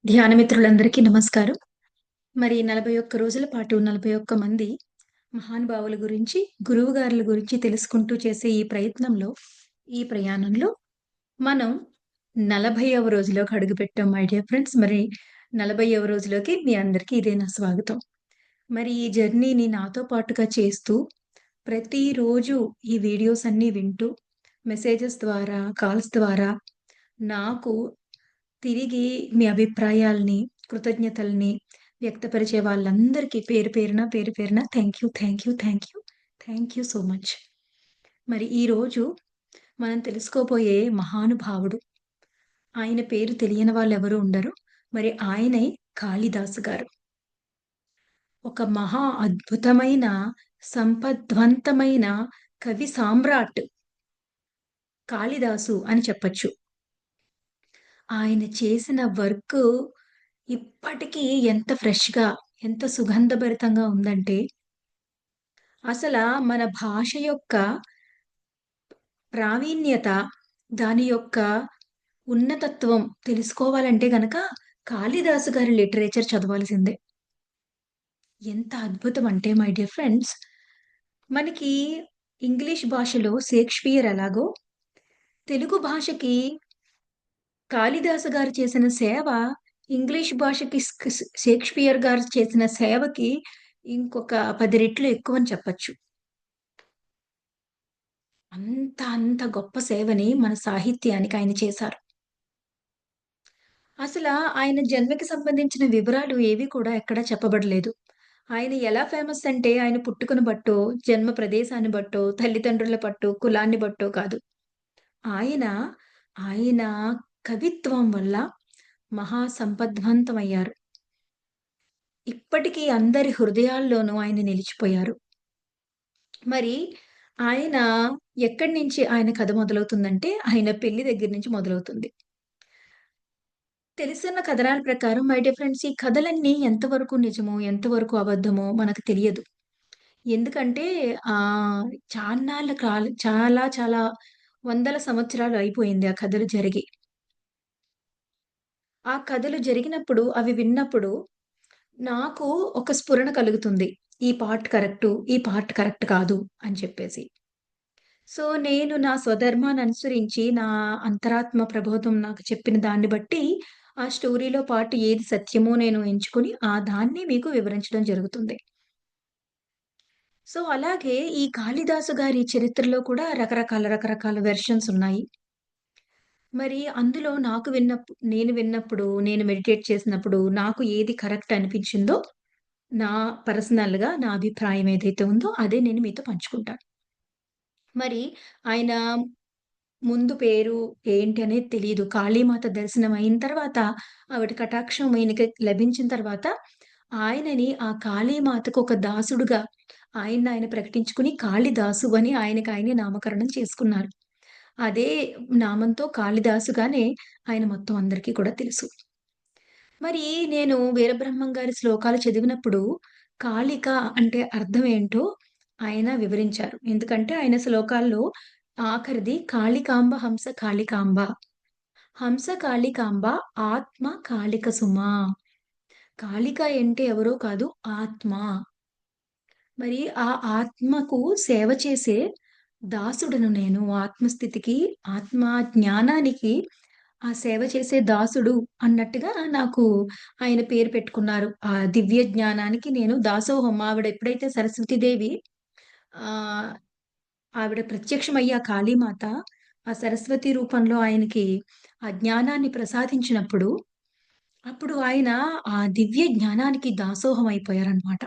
ధ్యానమిత్రులందరికీ నమస్కారం. మరి 41 రోజుల పాటు 41 మంది మహానుభావుల గురించి, గురువుగారుల గురించి తెలుసుకుంటూ చేసే ఈ ప్రయత్నంలో, ఈ ప్రయాణంలో మనం 40వ రోజులోకి అడుగుపెట్టాం మై డియర్ ఫ్రెండ్స్. మరి 40వ రోజులోకి మీ అందరికీ ఇదే నా స్వాగతం. మరి ఈ జర్నీని నాతో పాటుగా చేస్తూ, ప్రతిరోజు ఈ వీడియోస్ అన్నీ వింటూ, మెసేజెస్ ద్వారా, కాల్స్ ద్వారా నాకు తిరిగి మీ అభిప్రాయాల్ని, కృతజ్ఞతల్ని వ్యక్తపరిచే వాళ్ళందరికీ పేరు పేరున thank you, thank you, thank you, thank you so much. మరి ఈరోజు మనం తెలుసుకోబోయే మహానుభావుడు. ఆయన పేరు తెలియని వాళ్ళెవరు ఉండరు. మరి ఆయనే కాళిదాసు గారు. ఒక మహా అద్భుతమైన, సంపద్వంతమైన కవి సామ్రాట్ కాళిదాసు అని చెప్పొచ్చు. ఆయన చేసిన వర్కు ఇప్పటికీ ఎంత ఫ్రెష్‌గా, ఎంత సుగంధభరితంగా ఉందంటే, మన భాష యొక్క ప్రావీణ్యత, దాని యొక్క ఉన్నతత్వం తెలుసుకోవాలంటే గనక కాళిదాసు గారి లిటరేచర్ చదవాల్సిందే. ఎంత అద్భుతం అంటే మై డియర్ ఫ్రెండ్స్, మనకి ఇంగ్లీష్ భాషలో 'షేక్స్‌పియర్' ఎలాగో, తెలుగు భాషకి కాళిదాసు గారు చేసిన సేవ ఇంగ్లీష్ భాషకి 'షేక్స్‌పియర్' గారు చేసిన సేవకి ఇంకొక 10 రెట్లు ఎక్కువని చెప్పచ్చు. అంత గొప్ప సేవని మన సాహిత్యానికి ఆయన చేశారు. ఆయన జన్మకి సంబంధించిన వివరాలు ఏవి కూడా ఎక్కడ చెప్పబడలేదు. ఆయన ఎలా ఫేమస్ అంటే ఆయన పుట్టుకను బట్టో, జన్మ ప్రదేశాన్ని బట్టో, తల్లిదండ్రుల బట్టో, కులాన్ని బట్టో కాదు. ఆయన, ఆయన కవిత్వం వల్ల మహా సంపద్వంతమయ్యారు. ఇప్పటికీ అందరి హృదయాల్లోనూ ఆయన నిలిచిపోయారు. మరి ఆయన ఎక్కడి నుంచి ఆయన కథ మొదలవుతుందంటే, ఆయన పెళ్లి దగ్గర నుంచి మొదలవుతుంది. తెలిసిన కథనాల ప్రకారం మై డియర్ ఫ్రెండ్స్, ఈ కథలన్నీ ఎంతవరకు నిజమో, ఎంతవరకు అబద్ధమో మనకు తెలియదు. ఎందుకంటే చాన్నాళ్ళ చాలా వందల సంవత్సరాలు అయిపోయింది ఆ కథలు జరిగి. ఆ కథలు జరిగినప్పుడు, అవి విన్నప్పుడు నాకు ఒక స్ఫురణ కలుగుతుంది. ఈ పార్ట్ కరెక్టు, ఈ పార్ట్ కరెక్ట్ కాదు అని చెప్పేసి. నేను నా స్వధర్మాననుసరించి నా అంతరాత్మ ప్రబోధం నాకు చెప్పిన దాన్ని బట్టి, ఆ స్టోరీలో పార్ట్ ఏది సత్యమో నేను ఎంచుకొని, దాన్ని మీకు వివరించడం జరుగుతుంది. అలాగే ఈ కాళిదాసు గారి చరిత్రలో కూడా రకరకాల వెర్షన్స్ ఉన్నాయి. మరి అందులో నేను విన్నప్పుడు, నేను మెడిటేట్ చేసినప్పుడు నాకు ఏది కరెక్ట్ అనిపించిందో, నా పర్సనల్‌గా నా అభిప్రాయం ఏదైతే ఉందో అదే నేను మీతో పంచుకుంటాను. మరి ఆయన ముందు పేరు ఏంటి అనేది తెలీదు. కాళీమాత దర్శనం అయిన తర్వాత, ఆవిడ కటాక్షం ఈయనకి లభించిన తర్వాత, ఆయనని ఆ కాళీమాతకు ఒక దాసుడుగా ఆయన్ని ప్రకటించుకొని కాళిదాసు అని ఆయనకి నామకరణం చేసుకున్నారు. అదే నామంతో కాళిదాసుగానే ఆయన మొత్తం అందరికీ కూడా తెలుసు. మరి నేను వీరబ్రహ్మం గారి శ్లోకాలు చదివినప్పుడు కాళిక అంటే అర్థం ఏంటో ఆయన వివరించారు. ఎందుకంటే ఆయన శ్లోకాల్లో ఆఖరిది కాళికాంబ హంస కాళికాంబ. హంస కాళికాంబ ఆత్మ కాళిక సుమా. కాళిక అంటే ఎవరో కాదు, ఆత్మ. మరి ఆ ఆత్మకు సేవ చేసే దాసుడను నేను. ఆత్మస్థితికి, ఆత్మ జ్ఞానానికి ఆ సేవ చేసే దాసుడు అన్నట్టుగా నాకు ఆయన పేరు పెట్టుకున్నారు. ఆ దివ్య జ్ఞానానికి నేను దాసోహం. ఆవిడ ఎప్పుడైతే సరస్వతీదేవి ఆహ్, ఆవిడ ప్రత్యక్షమయ్యి ఆ కాళీమాత ఆ సరస్వతి రూపంలో ఆయనకి ఆ జ్ఞానాన్ని ప్రసాదించినప్పుడు, అప్పుడు ఆయన ఆ దివ్య జ్ఞానానికి దాసోహం అయిపోయారనమాట.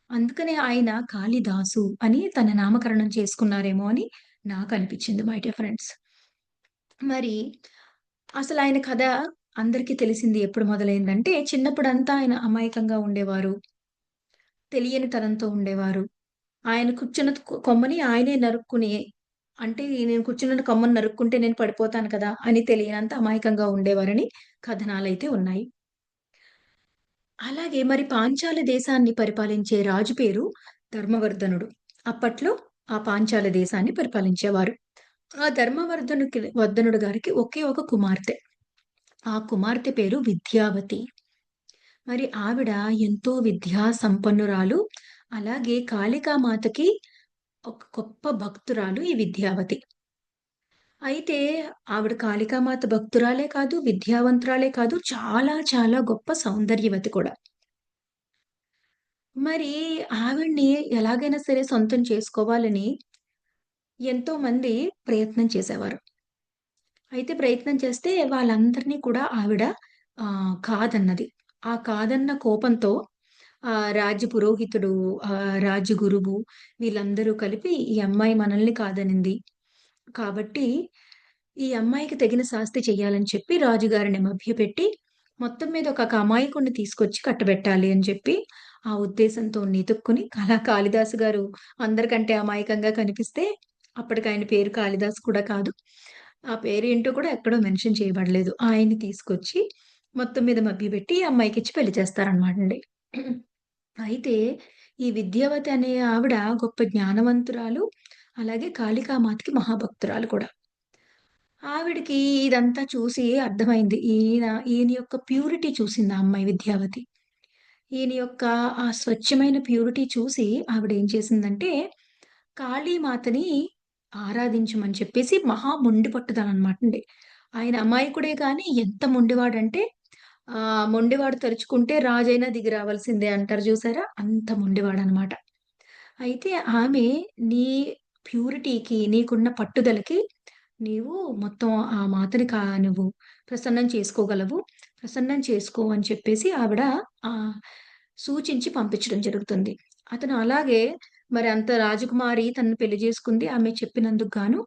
అందుకనే ఆయన కాళిదాసు అని తన నామకరణం చేసుకున్నారేమో అని నాకనిపిచ్చింది మై డియర్ ఫ్రెండ్స్. మరి అసలాయన కథ అందరికీ తెలిసింది ఎప్పుడు మొదలైందంటే, చిన్నప్పుడంతా ఆయన అమాయకంగా ఉండేవారు. తెలియని తనంతో ఉండేవారు. ఆయన కూర్చున్న కొమ్మని ఆయనే నరుక్కుని అంటే నేను కూర్చున్న కొమ్మని నరుక్కుంటే నేను పడిపోతాను కదా! అని తెలియనంత అమాయకంగా ఉండేవారని కథనాలైతే ఉన్నాయి. అలాగే మరి పాంచాల దేశాన్ని పరిపాలించే రాజు పేరు ధర్మవర్ధనుడు. అప్పట్లో ఆ పాంచాల దేశాన్ని పరిపాలించేవారు. ఆ వర్ధనుడు గారికి ఒకే ఒక కుమార్తె. ఆ కుమార్తె పేరు విద్యావతి. మరి ఆవిడ ఎంతో విద్యా సంపన్నురాలు. అలాగే కాళికామాతకి ఒక గొప్ప భక్తురాలు ఈ విద్యావతి. అయితే ఆవిడ కాళికామాత భక్తురాలే కాదు, విద్యావంతురాలే కాదు, చాలా చాలా గొప్ప సౌందర్యవతి కూడా. మరి ఆవిడని ఎలాగైనా సరే సొంతం చేసుకోవాలని ఎంతోమంది ప్రయత్నం చేసేవారు. అయితే ప్రయత్నం చేస్తే వాళ్ళందరిని కూడా ఆవిడ కాదన్నది. ఆ కాదన్న కోపంతో రాజ్య పురోహితుడు, రాజగురువు వీళ్ళందరూ కలిపి ఈ అమ్మాయి మనల్ని కాదనింది. కాబట్టి ఈ అమ్మాయికి తగిన శాస్తి చెయ్యాలని చెప్పి రాజుగారిని మభ్యపెట్టి మొత్తం మీద ఒక అమాయకుడిని తీసుకొచ్చి కట్టబెట్టాలి అని చెప్పి ఆ ఉద్దేశంతో నితుక్కుని కాళిదాసు గారు అందరికంటే అమాయకంగా కనిపిస్తే అప్పటికాయన పేరు కాళిదాసు కూడా కాదు. ఆ పేరేంటో కూడా ఎక్కడో మెన్షన్ చేయబడలేదు. ఆయన్ని తీసుకొచ్చి మొత్తం మీద మభ్యపెట్టి ఈ అమ్మాయికిచ్చి పెళ్లి చేస్తారనమాటండి. అయితే ఈ విద్యావతి అనే ఆవిడ గొప్ప జ్ఞానవంతురాలు. అలాగే కాళికామాతకి మహాభక్తురాలు కూడా. ఆవిడకి ఇదంతా చూసి అర్థమైంది. ఈయన యొక్క ప్యూరిటీ చూసింది ఆ అమ్మాయి విద్యావతి. ఈయన యొక్క ఆ స్వచ్ఛమైన ప్యూరిటీ చూసి ఆవిడేం చేసిందంటే, కాళీమాతని ఆరాధించమని చెప్పేసి మహా మొండి పట్టుదలనమాటండి. ఆయన అమాయకుడే గాని ఎంత మొండివాడంటే, మొండివాడు తలుచుకుంటే రాజైనా దిగి రావాల్సిందే అంటారు చూసారా? అంత మొండివాడనమాట. అయితే ఆమె నీ ప్యూరిటీకి, నీకున్న పట్టుదలకి నీవు మొత్తం ఆ మాతని నువ్వు ప్రసన్నం చేసుకోగలవు. ప్రసన్నం చేసుకో అని చెప్పేసి ఆవిడ ఆహ్, సూచించి పంపించడం జరుగుతుంది. అతను అలాగే మరి అంత రాజకుమారి తనని పెళ్లి చేసుకుంది. ఆమె చెప్పినందుకు గాను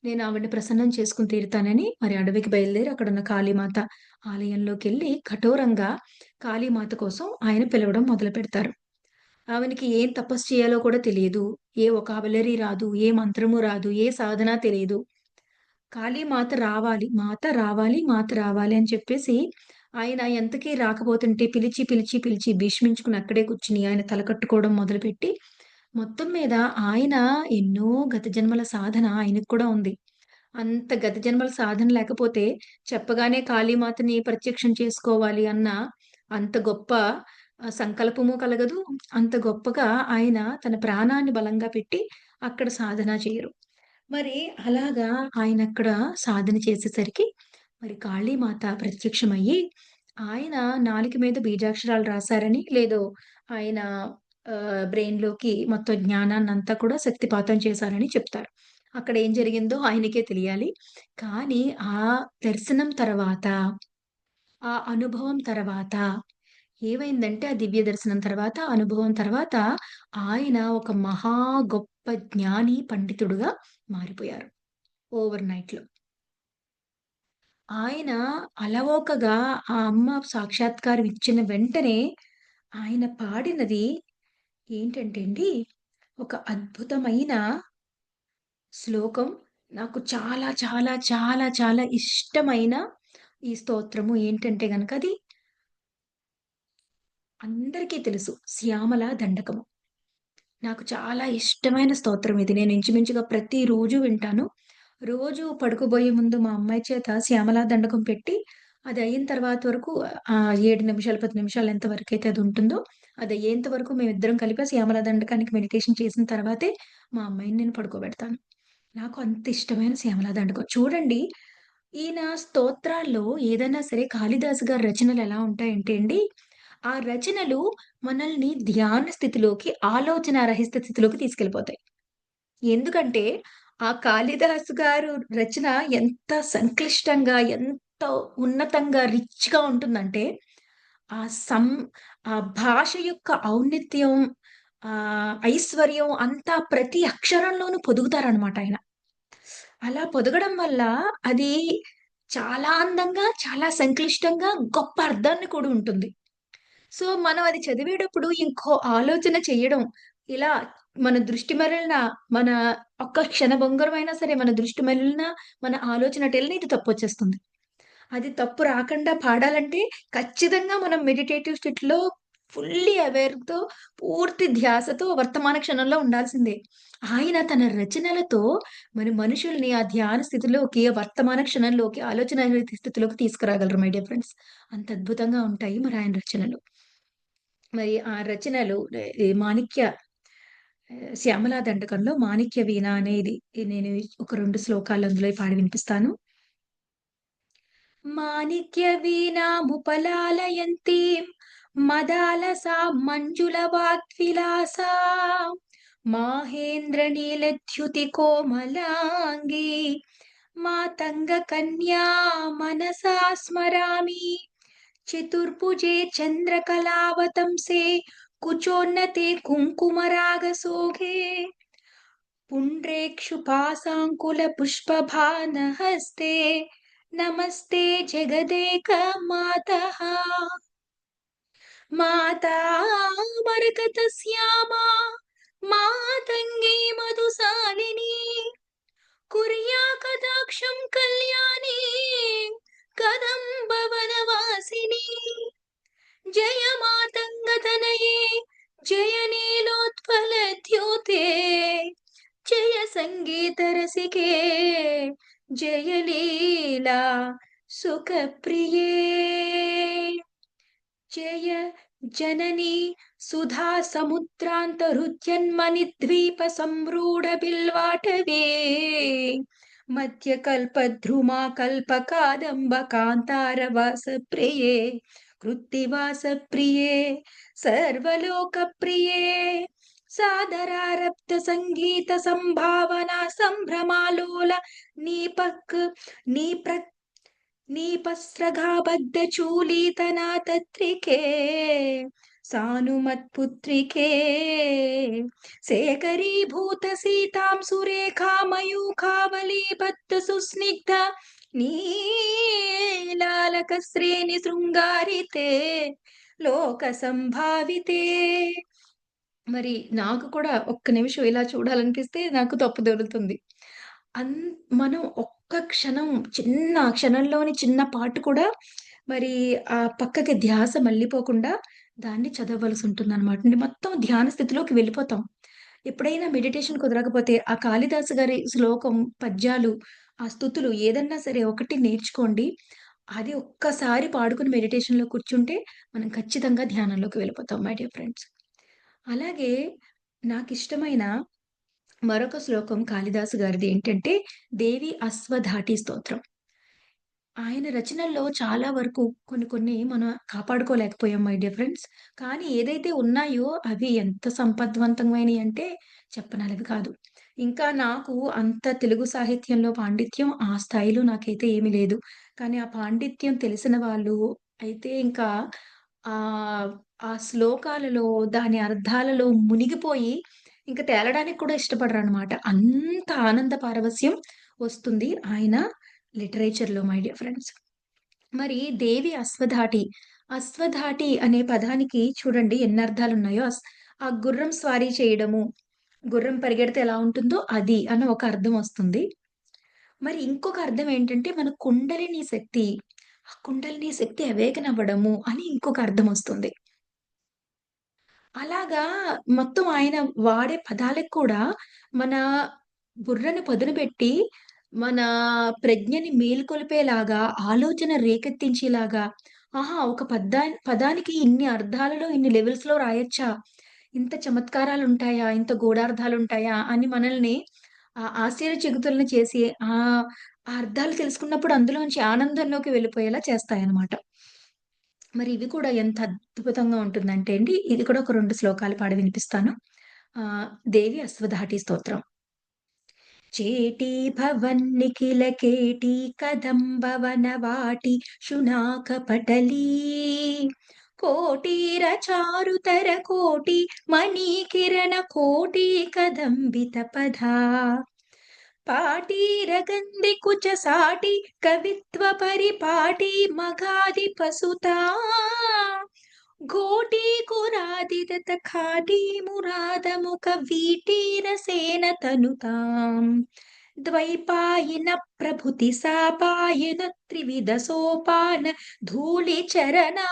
నేను ఆవిడని ప్రసన్నం చేసుకొని తీరుతానని మరి అడవికి బయలుదేరి అక్కడున్న కాళీమాత ఆలయంలోకెళ్ళి కఠోరంగా కాళీమాత కోసం ఆయన పిలవడం మొదలుపెడతారు. ఆమెనికి ఏం తపస్సు చేయాలో కూడా తెలీదు. ఏ వొకాబులరీ రాదు. ఏ మంత్రము రాదు. ఏ సాధన తెలీదు. కాళీమాత రావాలి, మాత రావాలి, మాత రావాలి అని చెప్పేసి ఆయన ఎంతకీ రాకపోతుంటే పిలిచి, పిలిచి, పిలిచి భీష్మించుకుని అక్కడే కూర్చొని ఆయన తలకట్టుకోవడం మొదలుపెట్టి, మొత్తం మీద ఆయన ఎన్నో గత జన్మల సాధన ఆయనకు కూడా ఉంది. అంత గత జన్మల సాధన లేకపోతే చెప్పగానే కాళీమాతని ప్రత్యక్షం చేసుకోవాలి అన్న అంత గొప్ప సంకల్పము కలగదు. అంత గొప్పగా ఆయన తన ప్రాణాన్ని బలంగా పెట్టి అక్కడ సాధన చేయరు. మరి అలాగా ఆయనక్కడ సాధన చేసేసరికి మరి కాళీమాత ప్రత్యక్షమయ్యి, ఆయన నాలుక మీద బీజాక్షరాలు రాసారని, లేదో ఆయన బ్రెయిన్‌లోకి మొత్తం జ్ఞానాన్నంతా కూడా శక్తిపాతం చేశారని చెప్తారు. అక్కడ ఏం జరిగిందో ఆయనకే తెలియాలి. కానీ ఆ దర్శనం తర్వాత, ఆ అనుభవం తర్వాత ఏమైందంటే, ఆ దివ్య దర్శనం తర్వాత, అనుభవం తర్వాత ఆయన ఒక మహా గొప్ప జ్ఞాని, పండితుడుగా మారిపోయారు ఓవర్ నైట్‌లో. ఆయన అలవోకగా ఆ అమ్మ సాక్షాత్కారం ఇచ్చిన వెంటనే ఆయన పాడినది ఏంటంటే అండి, ఒక అద్భుతమైన శ్లోకం. నాకు చాలా చాలా చాలా చాలా ఇష్టమైన ఈ స్తోత్రము ఏంటంటే గనక అది అందరికీ తెలుసు. 'శ్యామల దండకము.' నాకు చాలా ఇష్టమైన స్తోత్రం ఇది. నేను ఇంచుమించుగా ప్రతిరోజు వింటాను. రోజు పడుకోబోయే ముందు మా అమ్మాయి చేత శ్యామలా దండకం పెట్టి, అది అయిన తర్వాత వరకు 7 నిమిషాలు, 10 నిమిషాలు ఎంత వరకైతే అది ఉంటుందో, అది అయ్యేంత వరకు మేమిద్దరం కలిపి ఆ శ్యామలా దండకానికి మెడిటేషన్ చేసిన తర్వాతే మా అమ్మాయిని నేను పడుకోబెడతాను. నాకు అంత ఇష్టమైన శ్యామలా దండకం. చూడండి, ఈయన స్తోత్రాల్లో ఏదైనా సరే కాళిదాసు గారి రచనలు ఎలా ఉంటాయంటే అండి, ఆ రచనలు మనల్ని ధ్యాన స్థితిలోకి, ఆలోచన రహిత స్థితిలోకి తీసుకెళ్ళిపోతాయి. ఎందుకంటే, ఆ కాళిదాసు గారు రచన ఎంత సంక్లిష్టంగా, ఎంత ఉన్నతంగా, రిచ్‌గా ఉంటుందంటే, ఆ సం ఆ భాష యొక్క ఔన్నత్యం, ఐశ్వర్యం అంతా ప్రతి అక్షరంలోనూ పొదుగుతారనమాట ఆయన. అలా పొదగడం వల్ల అది చాలా అందంగా, చాలా సంక్లిష్టంగా, గొప్ప అర్థాన్ని కూడా ఉంటుంది. సో, మనం అది చదివేటప్పుడు ఇంకో ఆలోచన చెయ్యడం, ఇలా మన దృష్టి మరలిన మన ఒక్క క్షణభంగురమైనా సరే మన దృష్టి మరలిన, మన ఆలోచన అటెళ్ళినా ఇది తప్పొచ్చేస్తుంది. అది తప్పు రాకుండా పాడాలంటే ఖచ్చితంగా మనం మెడిటేటివ్ స్థితిలో ఫుల్లీ అవేర్‌తో పూర్తి ధ్యాసతో వర్తమాన క్షణంలో ఉండాల్సిందే. ఆయన తన రచనలతో మరి మనుషుల్ని ఆ ధ్యాన స్థితిలోకి, ఆ వర్తమాన క్షణంలోకి, ఆలోచన రహిత స్థితిలోకి తీసుకురాగలరు మై డియర్ ఫ్రెండ్స్. అంత అద్భుతంగా ఉంటాయి మరి ఆయన రచనలు. మరి ఆ రచనలు ఈ మాణిక్య 'శ్యామలా దండకంలో' మాణిక్య వీణ అనేది నేను ఒక 2 శ్లోకాలు అందులో పాడి వినిపిస్తాను. మాణిక్య వీణాముపలాలయంतीं మదాలసాं మంజులవాగ్విలాసాం మాహేంద్రనీలద్యుతికోమలాంగీ మాతంగకన్యా మనసా స్మరామి చతుర్భుజే చంద్రకళావతంసే కుచోన్నతే కుంకుమరాగసౌఘే पुण्ड्रेक्षुपाशाङ्कुलपुष्पभानहस्ते नमस्ते जगदेकमातः माता मरकतश्यामा मातङ्गी मधुशालिनी कुर्याकटाक्षं कल्याणी कदम्बवनवासिनी जय मातङ्गतनये जय नीलोत्पलद्योते जय सङ्गीतरसिके जय लीला सुखप्रिये जय जननी सुधा समुद्रान्तरुद्यन्मणिद्वीपसम्रूढबिल्वाटवे मध्यकल्पद्रुमा कल्पकादम्ब कान्तारवासप्रिये कृत्तिवासप्रिये सर्वलोकप्रिये सादरारब्धसङ्गीतसम्भावना सम्भ्रमालोल नीपक् नीप्रक् नीपस्रगाबद्धचूलितनातत्रिके सानुमत्पुत्रिके शेखरीभूतसीतां सुरेखामयूखावलीबद्धसुस्निग्ध नीलालकश्रेणिशृङ्गारिते లోకసంభావితే. మరి నాకు కూడా ఒక్క నిమిషం ఇలా చూడాలనిపిస్తే నాకు తప్పుదొరులుతుంది. అన్ మనం ఒక్క క్షణం చిన్న క్షణంలోని చిన్న పార్ట్ కూడా మరి పక్కకి ధ్యాస మళ్ళిపోకుండా దాన్ని చదవవలసుంటుందనమాట. మొత్తం ధ్యాన స్థితిలోకి వెళ్ళిపోతాం. ఎప్పుడైనా మెడిటేషన్ కుదరకపోతే ఆ కాళిదాసు గారి శ్లోకం, పద్యాలు, ఆ స్తుతులు ఏదన్నా సరే ఒకటి నేర్చుకోండి. అది ఒక్కసారి పాడుకొని మెడిటేషన్‌లో కూర్చుంటే మనం ఖచ్చితంగా ధ్యానంలోకి వెళ్ళిపోతాం మై డియర్ ఫ్రెండ్స్. అలాగే నాకిష్టమైన మరొక శ్లోకం కాళిదాసు గారిది ఏంటంటే 'దేవి అశ్వధాటి స్తోత్రం'. ఆయన రచనల్లో చాలా వరకు కొన్ని కొన్ని మనం కాపాడుకోలేకపోయాం మై డియర్ ఫ్రెండ్స్. కానీ ఏదైతే ఉన్నాయో అవి ఎంత సంపద్వంతమైనయి అంటే చెప్పనలవి కాదు. ఇంకా నాకు అంత తెలుగు సాహిత్యంలో పాండిత్యం ఆ స్థాయిలో నాకైతే ఏమీ లేదు. కానీ ఆ పాండిత్యం తెలిసిన వాళ్ళు అయితే ఇంకా ఆహ్, ఆ శ్లోకాలలో దాని అర్థాలలో మునిగిపోయి ఇంక తేలడానికి కూడా ఇష్టపడరనమాట. అంత ఆనంద పారవస్యం వస్తుంది ఆయన లిటరేచర్‌లో మై డియర్ ఫ్రెండ్స్. మరి 'దేవి అశ్వధాటి'. అశ్వధాటి అనే పదానికి చూడండి ఎన్ని అర్థాలున్నాయో. ఆ గుర్రం స్వారీ చేయడము, గుర్రం పరిగెడితే ఎలా ఉంటుందో అది అని ఒక అర్థం వస్తుంది. మరి ఇంకొక అర్థం ఏంటంటే మన కుండలిని శక్తి, ఆ కుండలిని శక్తి అవేకన్ అవ్వడము అని ఇంకొక అర్థం వస్తుంది. అలాగా మొత్తం ఆయన వాడే పదాలకు కూడా మన బుర్రని పదునుబెట్టి, మన ప్రజ్ఞని మేల్కొలిపేలాగా, ఆలోచన రేకెత్తించేలాగా, ఆహా! ఒక పదానికి ఇన్ని అర్థాలలో, ఇన్ని లెవెల్స్‌లో రాయొచ్చా? ఇంత చమత్కారాలుంటాయా? ఇంత గూఢార్థాలుంటాయా? అని మనల్ని ఆశ్చర్యచకితుల్ని చేసి ఆ అర్థాలు తెలుసుకున్నప్పుడు అందులోంచి ఆనందంలోకి వెళ్ళిపోయేలా చేస్తాయన్నమాట. మరి ఇవి కూడా ఎంత అద్భుతంగా ఉంటుందంటే అండి, ఇది కూడా ఒక 2 శ్లోకాలు పాడి వినిపిస్తాను. 'దేవి అశ్వధాటి స్తోత్రం'. చేటీ భవన్నిఖిలకేటీ కదంబవనవాటి శునాకపటలీ కోటీర చారుతర కోటి మణికిరణ కోటి కదంబిత పదా పాటీరగంది కుచ సాటి కవిత్వ పరిపాటి మగాది పసుతా ఘోటీకురాదిదత ఖాటీ మురాదముఖ వీటీరసేన తనుతాం ద్వైపాయన ప్రభృతి సాపాయన త్రివిధ సోపాన ధూళి చరణా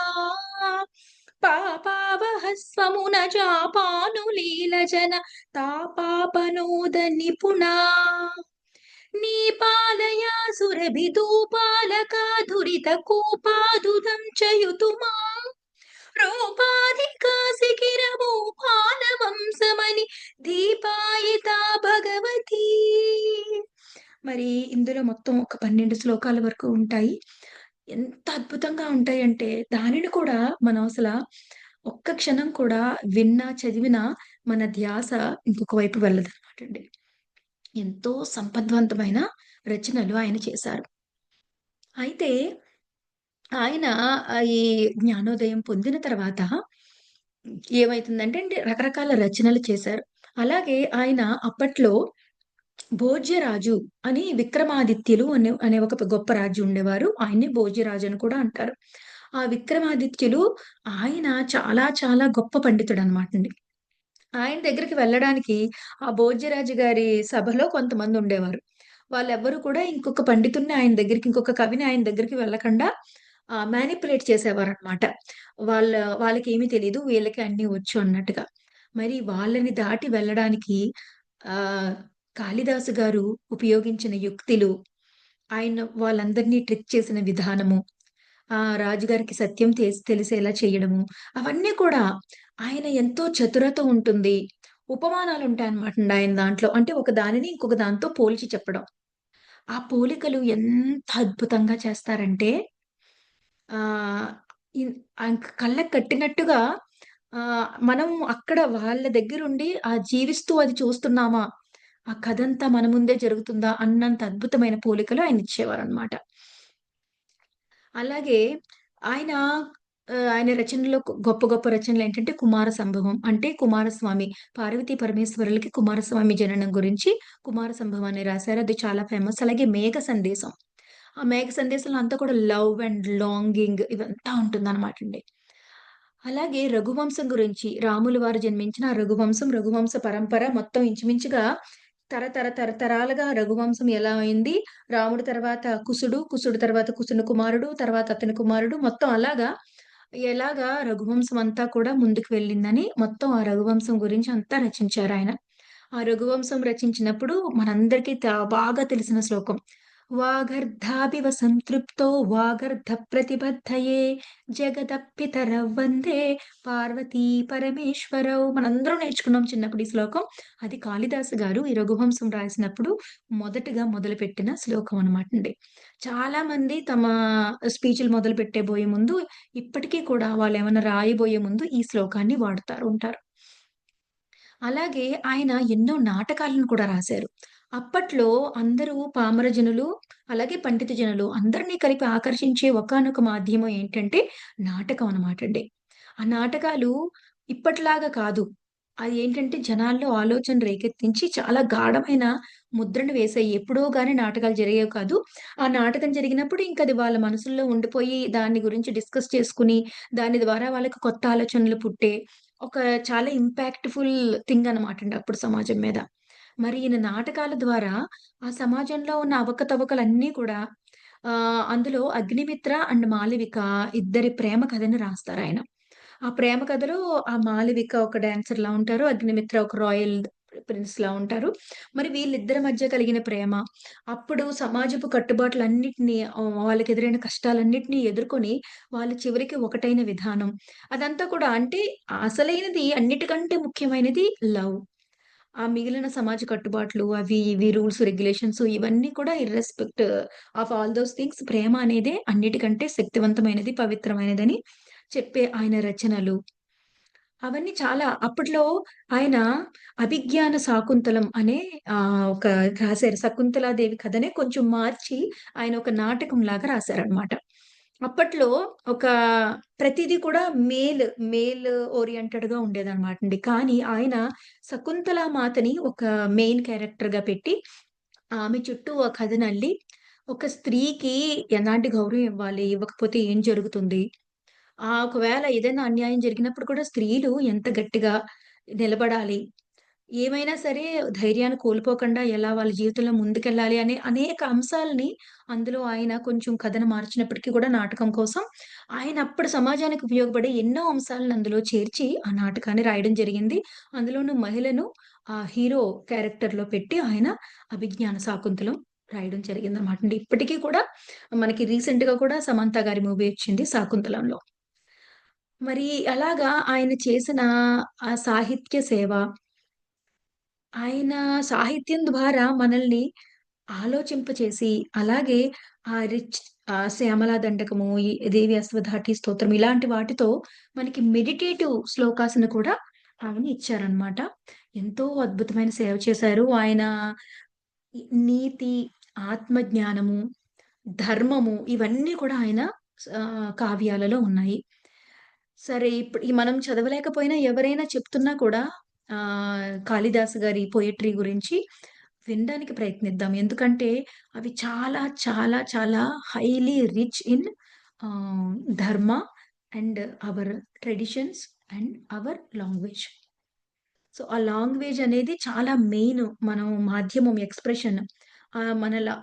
పాపావహస్వమున చాపానులీలజన తాపాపనోద నిపుణా నీ పాలయా సురభిదూపాలకాధురిత కూపాదుదం చయుతుమా రూపాధికా శిఖిరమూపాలవంశమణి దీపాయితా భగవతి. మరి ఇందులో మొత్తం ఒక 12 శ్లోకాల వరకు ఉంటాయి. ఎంత అద్భుతంగా ఉంటాయంటే, దానిని కూడా మనం ఒక్క క్షణం కూడా విన్నా, చదివినా మన ధ్యాస ఇంకొక వైపు వెళ్ళదనమాటండి. ఎంతో సంపద్వంతమైన రచనలు ఆయన చేశారు. అయితే ఆయన ఈ జ్ఞానోదయం పొందిన తర్వాత ఏమైతుందంటే అండి రకరకాల రచనలు చేశారు. అలాగే ఆయన అప్పట్లో భోజ్యరాజు అని విక్రమాదిత్యులు అనే ఒక గొప్ప రాజు ఉండేవారు. ఆయన్నే భోజ్యరాజు అని కూడా అంటారు. ఆ విక్రమాదిత్యులు ఆయన చాలా చాలా గొప్ప పండితుడనమాటండి. ఆయన దగ్గరికి వెళ్ళడానికి ఆ భోజ్యరాజు గారి సభలో కొంతమందుండేవారు. వాళ్ళెవ్వరు కూడా ఇంకొక పండితుడిని ఆయన దగ్గరికి, ఇంకొక కవిని ఆయన దగ్గరికి వెళ్ళకుండా మానిప్యులేట్ చేసేవారనమాట. వాళ్ళ వాళ్ళకేమి తెలీదు. వీళ్ళకి అన్నీ వచ్చు అన్నట్టుగా. మరి వాళ్ళని దాటి వెళ్ళడానికి ఆహ్, కాళిదాసు గారు ఉపయోగించిన యుక్తులు, ఆయన వాళ్ళందరినీ ట్రిక్ చేసిన విధానము, రాజుగారికి సత్యం తెలిసేలా చేయడము, అవన్నీ కూడా ఆయన ఎంతో చతురత ఉంటుంది. ఉపమానాలుంటాయన్నమాటండి ఆయన దాంట్లో. అంటే ఒక దానిని ఇంకొక దాంతో పోల్చి చెప్పడం. ఆ పోలికలు ఎంత అద్భుతంగా చేస్తారంటే ఆహ్, ఇన్ కళ్ళకి కట్టినట్టుగా మనం అక్కడ వాళ్ళ దగ్గరుండి జీవిస్తూ అది చూస్తున్నామా? ఆ కథంతా మన ముందే జరుగుతుందా? అన్నంత అద్భుతమైన పోలికలు ఆయనిచ్చేవారనమాట. అలాగే ఆయన ఆయన రచనలో గొప్ప గొప్ప రచనలేంటంటే కుమార సంభవం. అంటే కుమారస్వామి పార్వతీ పరమేశ్వరులకి కుమారస్వామి జననం గురించి కుమార సంభవం అని రాశారు. అది చాలా ఫేమస్. అలాగే మేఘ సందేశం. ఆ మేఘ సందేశంలో అంతా కూడా లవ్ అండ్ లాంగింగ్ ఇవంతా ఉంటుందనమాటండి. అలాగే రఘువంశం గురించి రాములు వారు జన్మించిన ఆ రఘువంశం, రఘువంశ పరంపర మొత్తం ఇంచుమించుగా తరతరాలుగా రఘువంశం ఎలా అయింది, రాముడి తర్వాత కుశుడు, కుశుడు తర్వాత కుశుని కుమారుడు, తర్వాత అతని కుమారుడు మొత్తం అలాగా ఎలాగా రఘువంశం అంతా కూడా ముందుకు వెళ్ళిందని మొత్తం ఆ రఘువంశం గురించి అంతా రచించారాయన. ఆ రఘువంశం రచించినప్పుడు మనందరికీ బాగా తెలిసిన శ్లోకం. వాగర్ధావివ సంతృప్తో వాగర్ధ ప్రతిబద్ధయే జగదప్పితరౌ వందే పార్వతీ పరమేశ్వరౌ. మనందరం నేర్చుకున్నాం చిన్నప్పుడు ఈ శ్లోకం. అది కాళిదాసు గారు ఈ రఘువంశం రాసినప్పుడు మొదటగా మొదలుపెట్టిన శ్లోకం అనమాటండి. చాలా మంది తమ స్పీచ్‌లు మొదలుపెట్టబోయే ముందు ఇప్పటికీ కూడా వాళ్ళేమన్నా రాయబోయే ముందు ఈ శ్లోకాన్ని వాడుతారు ఉంటారు. అలాగే ఆయన ఎన్నో నాటకాలను కూడా రాశారు. అప్పట్లో అందరూ పామర జనులు, అలాగే పండిత జనులు అందరిని కలిపి ఆకర్షించే ఒకానొక మాధ్యమం ఏంటంటే నాటకం అన్నమాటండి. ఆ నాటకాలు ఇప్పటిలాగా కాదు. అది ఏంటంటే జనాల్లో ఆలోచన రేకెత్తించి చాలా గాఢమైన ముద్రను వేశాయి. ఎప్పుడో గాని నాటకాలు జరిగేవి కాదు. ఆ నాటకం జరిగినప్పుడు ఇంకది వాళ్ళ మనసుల్లో ఉండిపోయి దాని గురించి డిస్కస్ చేసుకొని, దాని ద్వారా వాళ్ళకి కొత్త ఆలోచనలు పుట్టే ఒక చాలా ఇంపాక్ట్‌ఫుల్ థింగ్ అనమాటండి అప్పుడు సమాజం మీద. మరి ఈయన నాటకాల ద్వారా ఆ సమాజంలో ఉన్న అవకతవకలన్నీ కూడా అందులో 'అగ్నిమిత్ర' అండ్ 'మాళవిక' ఇద్దరి ప్రేమ కథని రాస్తారాయన. ఆ ప్రేమ కథలో ఆ 'మాళవిక' ఒక డాన్సర్‌లా ఉంటారు. 'అగ్నిమిత్ర' ఒక రాయల్ ప్రిన్స్‌లా ఉంటారు. మరి వీళ్ళిద్దరి మధ్య కలిగిన ప్రేమ, అప్పుడు సమాజపు కట్టుబాట్లన్నిటిని వాళ్ళకెదురైన కష్టాలన్నిటిని ఎదుర్కొని, వాళ్ళు చివరికి ఒకటైన విధానం, అదంతా కూడా అంటే అసలైనది అన్నిటికంటే ముఖ్యమైనది లవ్. ఆ మిగిలిన సమాజ కట్టుబాట్లు అవి, ఇవి రూల్స్, రెగ్యులేషన్స్ ఇవన్నీ కూడా ఇర్రెస్పెక్ట్ ఆఫ్ ఆల్ దోస్ థింగ్స్ ప్రేమ అనేదే అన్నిటికంటే శక్తివంతమైనది, పవిత్రమైనదని చెప్పే ఆయన రచనలు. అవన్నీ చాలా అప్పట్లో ఆయన 'అభిజ్ఞాన శాకుంతలం' అనే ఒక రాశారు. శకుంతలాదేవి కథనే కొంచెం మార్చి ఆయన ఒక నాటకంలాగా రాశారనమాట. అప్పట్లో ఒక ప్రతీది కూడా మేల్ ఓరియెంటెడ్‌గా ఉండేదనమాటండి. కానీ ఆయన శకుంతల మాతని ఒక మెయిన్ క్యారెక్టర్‌గా పెట్టి ఆమె చుట్టూ ఆ కథనల్లి ఒక స్త్రీకి ఎలాంటి గౌరవం ఇవ్వాలి? ఇవ్వకపోతే ఏం జరుగుతుంది? ఒకవేళ ఏదైనా అన్యాయం జరిగినప్పుడు కూడా స్త్రీలు ఎంత గట్టిగా నిలబడాలి. ఏమైనా సరే ధైర్యాన్ని కోల్పోకుండా ఎలా వాళ్ళ జీవితంలో ముందుకెళ్ళాలి అనే అనేక అంశాలని అందులో ఆయన కొంచెం కథను మార్చినప్పటికీ కూడా నాటకం కోసం ఆయన అప్పుడు సమాజానికి ఉపయోగపడే ఎన్నో అంశాలను అందులో చేర్చి ఆ నాటకాన్ని రాయడం జరిగింది. అందులోనూ మహిళను హీరో క్యారెక్టర్‌లో పెట్టి ఆయన 'అభిజ్ఞాన శాకుంతలం' రాయడం జరిగిందన్నమాట అండి. ఇప్పటికి కూడా మనకి రీసెంట్‌గా కూడా సమంత గారి మూవీ వచ్చింది 'శాకుంతలంలో'. మరి అలాగా ఆయన చేసిన ఆ సాహిత్య సేవ ఆయన సాహిత్యం ద్వారా మనల్ని ఆలోచింపచేసి, అలాగే ఆ 'శ్యామల దండకము', ఈ 'దేవి అశ్వధాటి స్తోత్రం' ఇలాంటి వాటితో మనకి మెడిటేటివ్ శ్లోకాస్‌ని కూడా ఆయన ఇచ్చారనమాట. ఎంతో అద్భుతమైన సేవ చేశారు. ఆయన నీతి, ఆత్మజ్ఞానము, ధర్మము ఇవన్నీ కూడా ఆయన కావ్యాలలో ఉన్నాయి. సరే ఇప్పుడు ఈ మనం చదవలేకపోయినా ఎవరైనా చెప్తున్నా కూడా కాళిదాసు గారి పొయట్రీ గురించి వినడానికి ప్రయత్నిద్దాం. ఎందుకంటే అవి చాలా, చాలా, చాలా హైలీ రిచ్ ఇన్ ఆహ్, ధర్మ and hour traditions and hour language. So, ఆ లాంగ్వేజ్ అనేది చాలా మెయిన్. మనం మాధ్యమం ఎక్స్‌ప్రెషన్.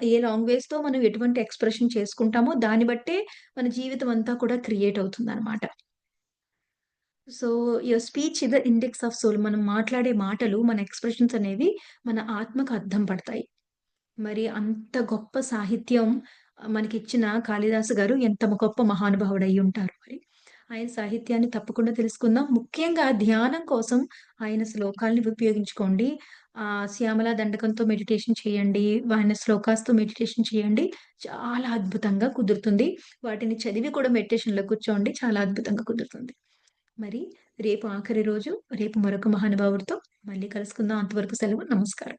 ఏ లాంగ్వేజ్‌తో మనం ఎటువంటి ఎక్స్‌ప్రెషన్ చేసుకుంటామో దాన్ని బట్టే మన జీవితం అంతా కూడా క్రియేట్ అవుతుందనమాట. So, your speech is the index of soul. మనం మాట్లాడే మాటలు, మన ఎక్స్‌ప్రెషన్స్ అనేవి మన ఆత్మకు అద్దం పడతాయి. మరి అంత గొప్ప సాహిత్యం మనకిచ్చిన కాళిదాసు గారు ఎంత గొప్ప మహానుభావుడయ్యుంటారు మరి. ఆయన సాహిత్యాన్ని తప్పకుండా తెలుసుకుందాం. ముఖ్యంగా ధ్యానం కోసం ఆయన శ్లోకాల్ని ఉపయోగించుకోండి. 'శ్యామల దండకంతో' మెడిటేషన్ చేయండి. ఆయన శ్లోకాస్‌తో మెడిటేషన్ చేయండి. చాలా అద్భుతంగా కుదురుతుంది. వాటిని చదివి కూడా మెడిటేషన్‌లో కూర్చోండి. చాలా అద్భుతంగా కుదురుతుంది. మరి రేపు ఆఖరి రోజు. రేపు మరొక మహానుభావుడితో మళ్ళీ కలుసుకుందాం. అంతవరకు సెలవు. నమస్కారం.